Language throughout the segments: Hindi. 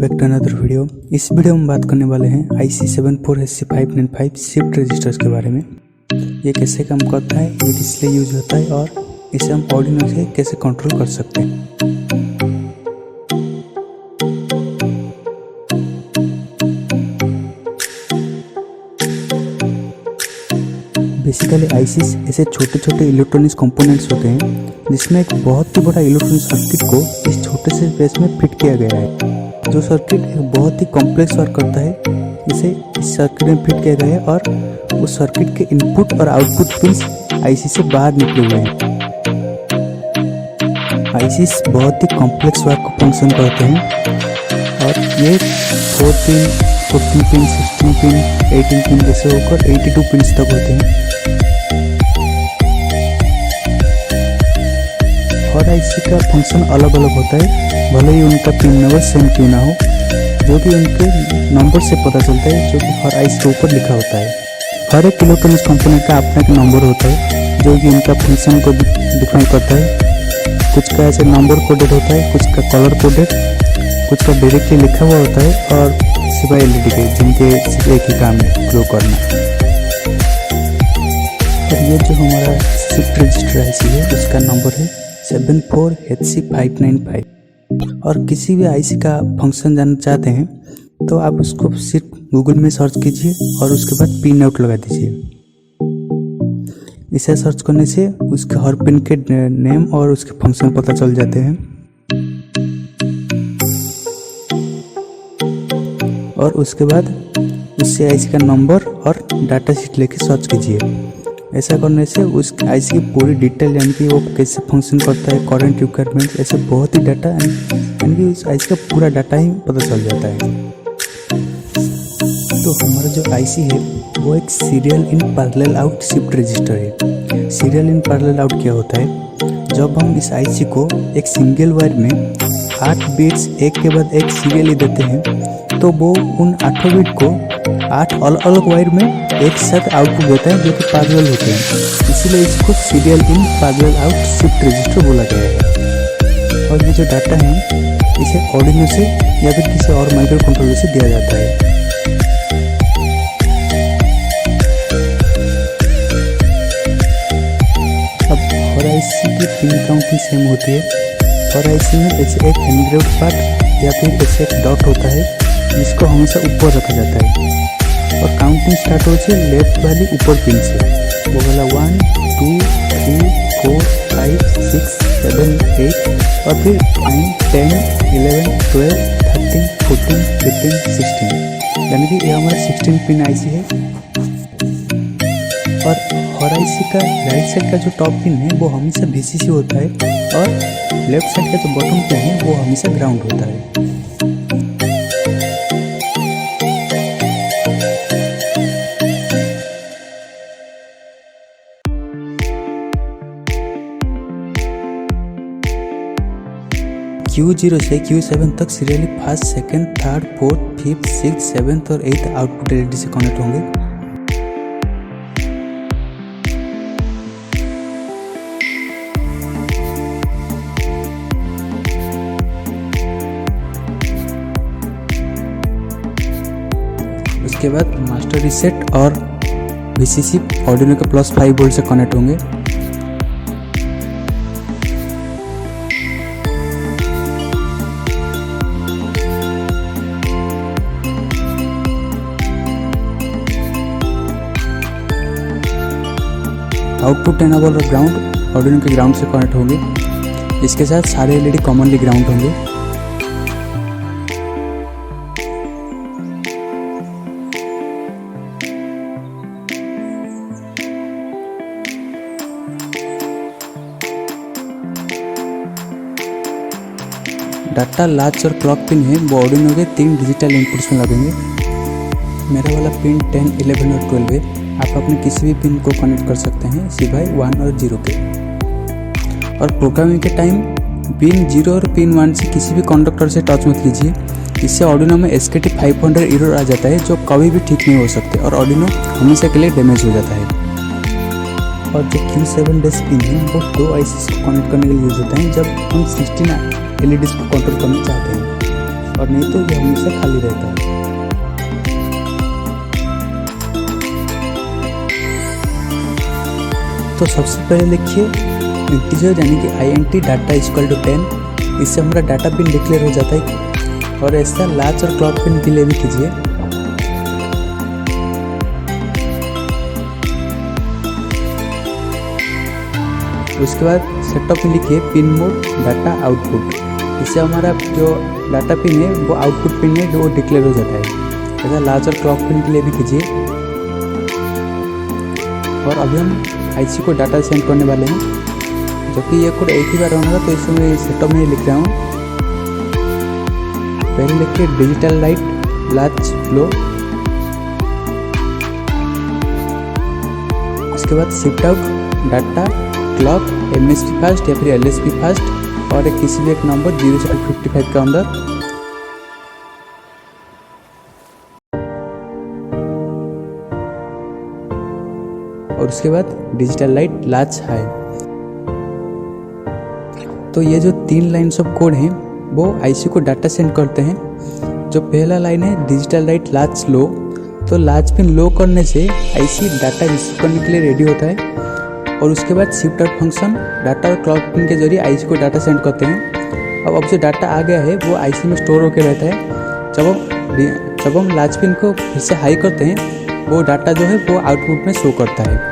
Back to another video. इस वीडियो में बात करने वाले हैं IC74HC595 शिफ्ट रजिस्टर्स के बारे में। ये कैसे काम करता है, ये किस लिए यूज होता है और इसे हम आर्डिनो से कैसे कंट्रोल कर सकते हैं। बेसिकली आईसीस ऐसे छोटे छोटे इलेक्ट्रॉनिक्स कंपोनेंट्स होते हैं जिसमें एक बहुत ही बड़ा इलेक्ट्रॉनिक सर्किट को इस छोटे से स्पेस में फिट किया गया है। जो सर्किट एक बहुत ही कॉम्प्लेक्स वर्क करता है, इसे इस सर्किट में फिट किया गया है और उस सर्किट के इनपुट और आउटपुट पिंस आईसी से बाहर निकले हुए हैं। आईसीस बहुत ही कॉम्प्लेक्स वर्क को फंक्शन करते हैं और ये 4 पिन, 14 पिन, 16 पिन, 18 पिन ऐसे होकर 82 पिंस तक होते हैं। हर आईसी का फंक्शन अलग अलग होता है, भले ही उनका पिन नंबर सेम क्यों ना हो, जो कि उनके नंबर से पता चलता है, जो कि हर आईसी के ऊपर लिखा होता है। हर एक इलेक्ट्रॉनिक्स कंपोनेंट का अपना एक नंबर होता है जो कि उनका फंक्शन को डिफाइन करता है। कुछ का ऐसे नंबर कोडेड होता है, कुछ का कलर कोडेड, कुछ का डायरेक्टली लिखा हुआ होता है और सिवाय एलईडी के जिनके सिर्फ एक ही काम है, ग्लो करना। और ये जो हमारा शिफ्ट रजिस्टर आईसी है उसका नंबर है 74HC595। और किसी भी आईसी का फंक्शन जानना चाहते हैं तो आप उसको सिर्फ गूगल में सर्च कीजिए और उसके बाद पिन नोट लगा दीजिए। इसे सर्च करने से उसके हर पिन के नेम और उसके फंक्शन पता चल जाते हैं। और उसके बाद उससे आईसी का नंबर और डाटा शीट लेके सर्च कीजिए। ऐसा करने से उस आईसी की पूरी डिटेल, यानी कि वो कैसे फंक्शन करता है, करंट रिक्वायरमेंट, ऐसे बहुत ही डाटा, यानी कि उस आईसी का पूरा डाटा ही पता चल जाता है। तो हमारा जो आईसी है वो एक serial in parallel out shift register है। सीरियल इन पैरेलल आउट क्या होता है? जब हम इस आईसी को एक सिंगल वायर में 8 बिट्स एक के बाद एक सीरियली देते हैं तो वो उन 8 बिट को 8 अलग अलग वायर में एक साथ आउटपुट देता है, जो कि पैरेलल होते हैं। इसीलिए इसको serial in parallel out shift register बोला गया है। और ये जो डाटा है इसे आर्डिनो से या फिर किसी और माइक्रो कंट्रोलर से दिया जाता है। अब हर आईसी की पिन काउंटिंग सेम होती है। हर आईसी में ऐसे एक एनग्रेव्ड पार्ट या फिर ऐसे एक डॉट होता है जिसको हमेशा ऊपर रखा जाता है। और काउंटिंग स्टार्ट होती है लेफ्ट वाली ऊपर पिन से। वो वाला 1 2 3 4 5 6 7 8 और फिर 9 10 11 12 13 14 15 16, यानी कि ये हमारा 16 पिन आईसी है। और हर आईसी का राइट साइड का जो टॉप पिन है वो हमेशा VCC होता है और लेफ्ट साइड का जो बॉटम पिन है वो हमेशा ग्राउंड होता है। Q0 से Q7 तक serially first, second, third, fourth, fifth, six, seventh और 8th आउटपुट एलईडी से कनेक्ट होंगे। उसके बाद मास्टर रीसेट और VCC आर्डिनो के +5 वोल्ट से कनेक्ट होंगे। आउटपुट एनेबल और ग्राउंड आर्डिनो के ग्राउंड से कनेक्ट होंगे। इसके साथ सारे एलईडी कॉमनली ग्राउंड होंगे। डाटा लाच और क्लॉक पिन है वो आर्डिनो के 3 डिजिटल इनपुट्स में लगेंगे। मेरा वाला पिन 10, 11 और 12 है। आप अपने किसी भी पिन को कनेक्ट कर सकते हैं सिवाय 1 और 0 के। और प्रोग्रामिंग के टाइम पिन 0 और पिन 1 से किसी भी कंडक्टर से टच मत कीजिए। इससे आर्डिनो में SKT500 एरर आ जाता है जो कभी भी ठीक नहीं हो सकते और आर्डिनो हमेशा के लिए डैमेज हो जाता है। और जो Q7 डैश पिन है वो 2 आईसी को कनेक्ट करने के लिए यूज होता है जब हम 16 LEDs को कंट्रोल करना चाहते हैं। और नहीं तो ये हमेशा खाली रहता है। तो सबसे पहले लिखिए इंटीजर यानी कि INT डाटा इक्वल टू 10। इससे हमारा डाटा पिन डिक्लेयर हो जाता है। और ऐसा लाच और क्लॉक पिन के लिए भी कीजिए। उसके बाद सेटअप में लिखिए पिन मोड डाटा आउटपुट। इससे हमारा जो डाटा पिन है वो आउटपुट पिन है जो वो डिक्लेयर हो जाता है। ऐसा लाच और क्लॉक पिन के लिए भी कीजिए। और अभी हम IC को डाटा सेंड करने वाले हैं, जो कि ये कोड एक ही बार होगा, तो इसमें मैं सेटअप में लिख रहा हूँ। पहले लिखिए डिजिटल लाइट लाच फ्लो। उसके बाद shift out data clock MSB fast या फिर LSB फास्ट और किसी भी एक नंबर 0 से 55 के अंदर। और उसके बाद डिजिटल लाइट लाच हाई। तो ये जो 3 लाइन्स ऑफ कोड हैं वो IC को डाटा सेंड करते हैं। जो पहला लाइन है डिजिटल लाइट लाच लो, तो लाच पिन लो करने से IC डाटा रिसीव करने के लिए रेडी होता है। और उसके बाद शिफ्ट आउट फंक्शन डाटा और क्लॉक पिन के जरिए IC को डाटा सेंड करते हैं। अब जो डाटा आ गया है वो IC में स्टोर होकर रहता है। जब हम लाच पिन को फिर से हाई करते हैं वो डाटा जो है वो आउटपुट में शो करता है।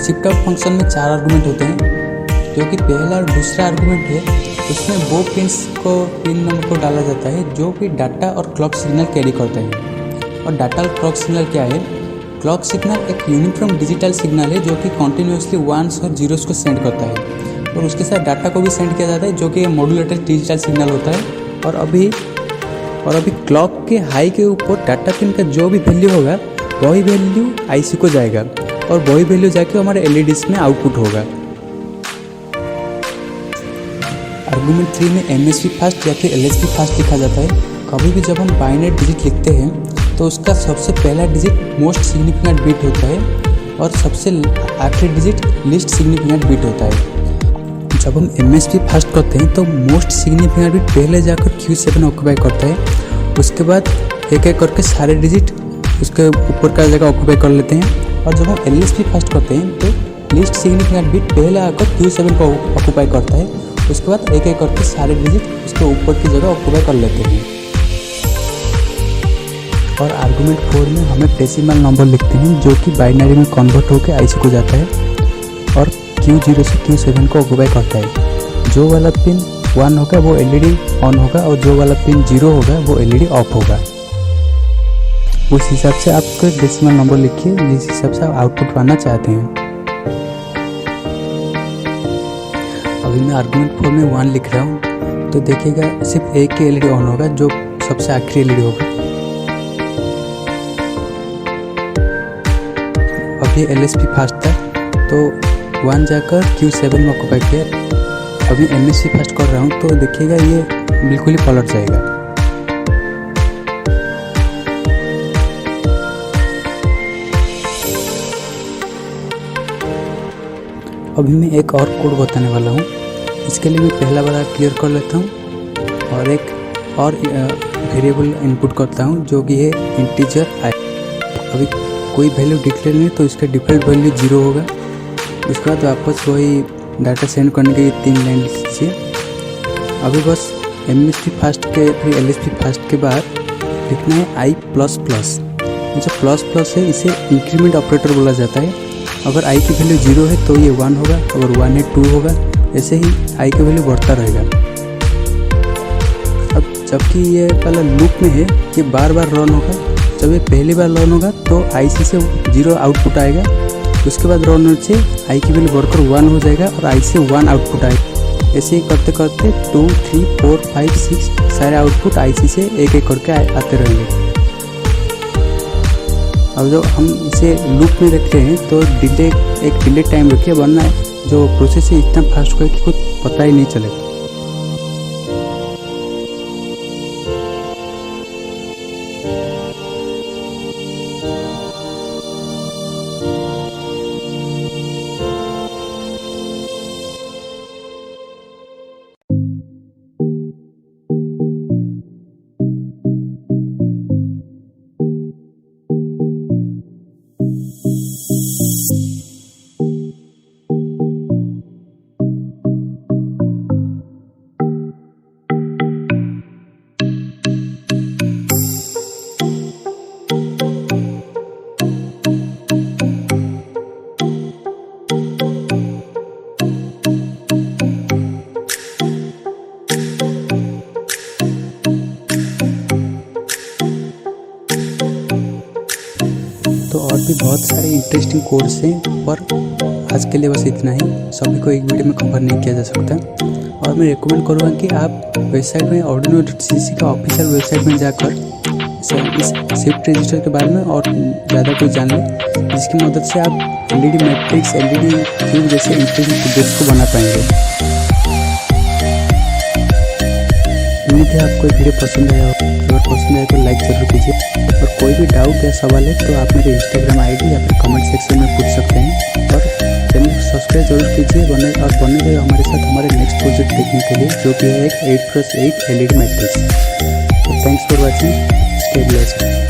शिफ्ट आउट फंक्शन में 4 आर्गुमेंट होते हैं, जो कि पहला और दूसरा आर्गुमेंट है उसमें वो पिन नंबर को डाला जाता है जो कि डाटा और क्लॉक सिग्नल कैरी करते हैं। और डाटा और क्लॉक सिग्नल क्या है? क्लॉक सिग्नल एक यूनिफॉर्म डिजिटल सिग्नल है जो कि कॉन्टिन्यूसली वंस और जीरोस को सेंड करता है। और उसके साथ डाटा को भी सेंड किया जाता है जो कि मॉड्यूलेटेड डिजिटल सिग्नल होता है। और अभी क्लॉक के हाई के ऊपर डाटा पिन का जो भी वैल्यू होगा वही वैल्यू IC को जाएगा और वही वैल्यू जाके हमारे LEDs में आउटपुट होगा। आर्गुमेंट 3 में MSB फास्ट या फिर LSB फास्ट लिखा जाता है। कभी भी जब हम बाइनरी डिजिट लिखते हैं तो उसका सबसे पहला डिजिट मोस्ट सिग्निफिकेंट बिट होता है और सबसे आखिरी डिजिट लिस्ट सिग्निफिकेंट बिट होता है। जब हम MSB फास्ट करते हैं तो मोस्ट सिग्निफिकेंट बिट पहले जाकर Q7 ऑक्यूपाई करता है। उसके बाद एक एक करके सारे डिजिट उसके ऊपर का जगह ऑक्यूपाई कर लेते हैं। और जब हम LSB फास्ट करते हैं तो लिस्ट सिग्निफिकेंट बिट पहले आकर Q7 को ऑक्यूपाई करता है। उसके बाद एक एक करके सारे डिजिट उसके ऊपर की जगह ऑक्यूपाई कर लेते हैं। और आर्गुमेंट 4 में हमें डेसिमल नंबर लिखते हैं जो कि बाइनरी में कन्वर्ट होकर IC को जाता है और Q0 से Q7 को ऑक्यूपाई करता है। जो वाला पिन 1 होगा वो LED ऑन होगा और जो वाला पिन 0 होगा वो LED ऑफ होगा। उस हिसाब से आप डेसिमल नंबर लिखिए जिस हिसाब से आप आउटपुट पाना चाहते हैं। अभी मैं आर्गुमेंट 4 में 1 लिख रहा हूँ, तो देखिएगा सिर्फ एक ही LED ऑन होगा जो सबसे आखिरी LED होगा। अभी LSB फास्ट था तो 1 जाकर Q7 में ऑक्यूपाई किया। अभी MSB फास्ट कर रहा हूँ तो देखिएगा ये बिल्कुल ही पलट जाएगा। अभी मैं एक और कोड बताने वाला हूँ। इसके लिए मैं पहला वाला क्लियर कर लेता हूँ और एक और वेरिएबल इनपुट करता हूँ जो कि है इंटीजर I। अभी कोई वैल्यू डिक्लेयर नहीं तो इसका डिफ़ॉल्ट वैल्यू 0 होगा। उसके बाद वापस वही डाटा सेंड करने के 3 लाइन लिख लीजिए। अभी बस MSB फास्ट के फिर LSB फास्ट के बाद लिखना है I++। ये जो प्लस है इसे इंक्रीमेंट ऑपरेटर बोला जाता है। अगर I की वैल्यू 0 है तो ये 1 होगा, अगर 1 है 2 होगा, ऐसे ही I की वैल्यू बढ़ता रहेगा। अब जबकि ये वाला लूप में है कि बार बार रन होगा। जब ये पहली बार रन होगा तो IC से 0 आउटपुट आएगा। उसके बाद रन होने से I की वैल्यू बढ़कर 1 हो जाएगा और I से 1 आउटपुट आएगा। ऐसे ही करते करते 2, 3, 4, 5, 6 सारे आउटपुट IC से एक एक करके आते रहेंगे। अब जब हम इसे लूप में रखते हैं तो एक डिले टाइम रखिए, वरना जो प्रोसेस है इतना फास्ट होगा कि कुछ पता ही नहीं चलेगा। इंटरेस्टिंग कोर्स है, पर आज के लिए बस इतना ही। सभी को एक वीडियो में कवर नहीं किया जा सकता, और मैं रिकमेंड करूँगा कि आप वेबसाइट में arduino.cc का ऑफिशियल वेबसाइट में जाकर इस शिफ्ट रजिस्टर के बारे में और ज़्यादा कुछ जान लें, जिसकी मदद से आप LED मैट्रिक्स, LED क्यूब जैसे इंटरेस्टिंग प्रोजेक्ट्स को बना पाएंगे। उम्मीद है आपको ये वीडियो पसंद आया हो। अगर पसंद आया तो लाइक जरूर कीजिए, और कोई भी डाउट या सवाल है तो आप मेरे इंस्टाग्राम ID या फिर कमेंट सेक्शन में पूछ सकते हैं। और चैनल को सब्सक्राइब जरूर कीजिए और बने रहिए हमारे साथ हमारे नेक्स्ट प्रोजेक्ट देखने के लिए, जो कि है एक 8x8 LED matrix. Thanks for watching, stay blessed.